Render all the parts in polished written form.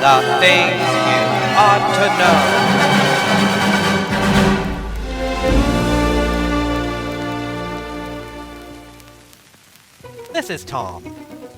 The things you ought to know. This is Tom.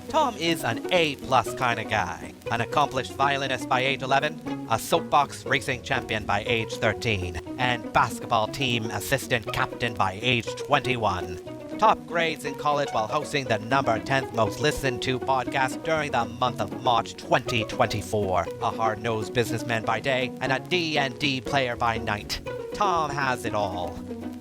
Tom is an A-plus kind of guy. An accomplished violinist by age 11, a soapbox racing champion by age 13, and basketball team assistant captain by age 21. Top grades in college while hosting the number 10th most listened to podcast during the month of March 2024. A hard-nosed businessman by day and a D&D player by night. Tom has it all.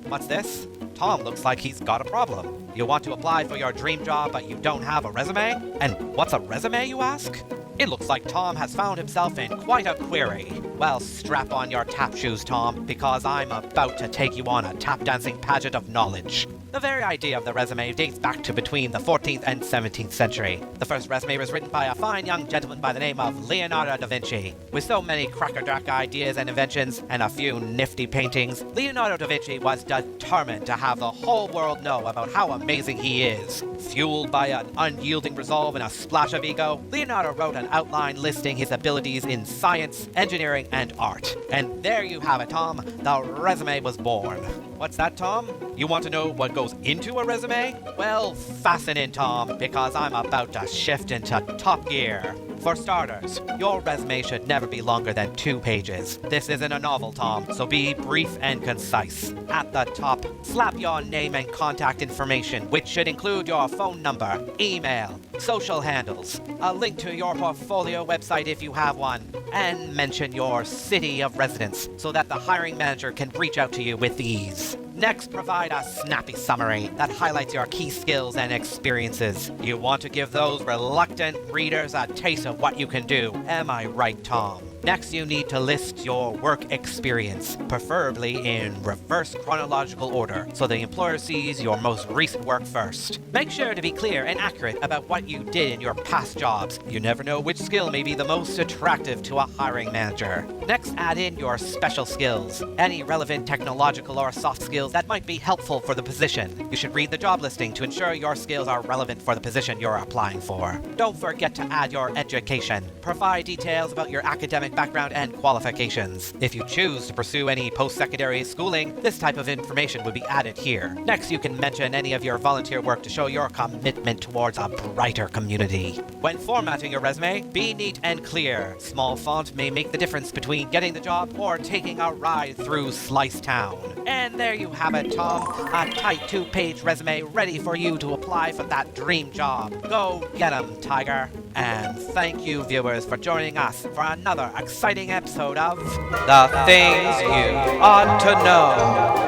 What's this? Tom looks like he's got a problem. You want to apply for your dream job, but you don't have a resume? And what's a resume, you ask? It looks like Tom has found himself in quite a query. Well, strap on your tap shoes, Tom, because I'm about to take you on a tap dancing pageant of knowledge. The very idea of the resume dates back to between the 14th and 17th century. The first resume was written by a fine young gentleman by the name of Leonardo Da Vinci. With so many crackerjack ideas and inventions and a few nifty paintings, Leonardo Da Vinci was determined to have the whole world know about how amazing he is. Fueled by an unyielding resolve and a splash of ego, Leonardo wrote an outline listing his abilities in science, engineering, and art. And there you have it, Tom. The resume was born. What's that, Tom? You want to know what goes into a resume? Well, fasten in, Tom, because I'm about to shift into top gear. For starters, your resume should never be longer than 2 pages. This isn't a novel, Tom, so be brief and concise. At the top, slap your name and contact information, which should include your phone number, email, social handles, a link to your portfolio website if you have one, and mention your city of residence so that the hiring manager can reach out to you with ease. Next, provide a snappy summary that highlights your key skills and experiences. You want to give those reluctant readers a taste of what you can do. Am I right, Tom? Next, you need to list your work experience, preferably in reverse chronological order, so the employer sees your most recent work first. Make sure to be clear and accurate about what you did in your past jobs. You never know which skill may be the most attractive to a hiring manager. Next, add in your special skills, any relevant technological or soft skills that might be helpful for the position. You should read the job listing to ensure your skills are relevant for the position you're applying for. Don't forget to add your education. Provide details about your academic background and qualifications. If you choose to pursue any post-secondary schooling, this type of information would be added here. Next, you can mention any of your volunteer work to show your commitment towards a brighter community. When formatting your resume, be neat and clear. Small font may make the difference between getting the job or taking a ride through Slice Town. And there you have it, Tom. A tight 2-page resume ready for you to apply for that dream job. Go get 'em, Tiger. And thank you, viewers, for joining us for another exciting episode of The Things You Ought to Know.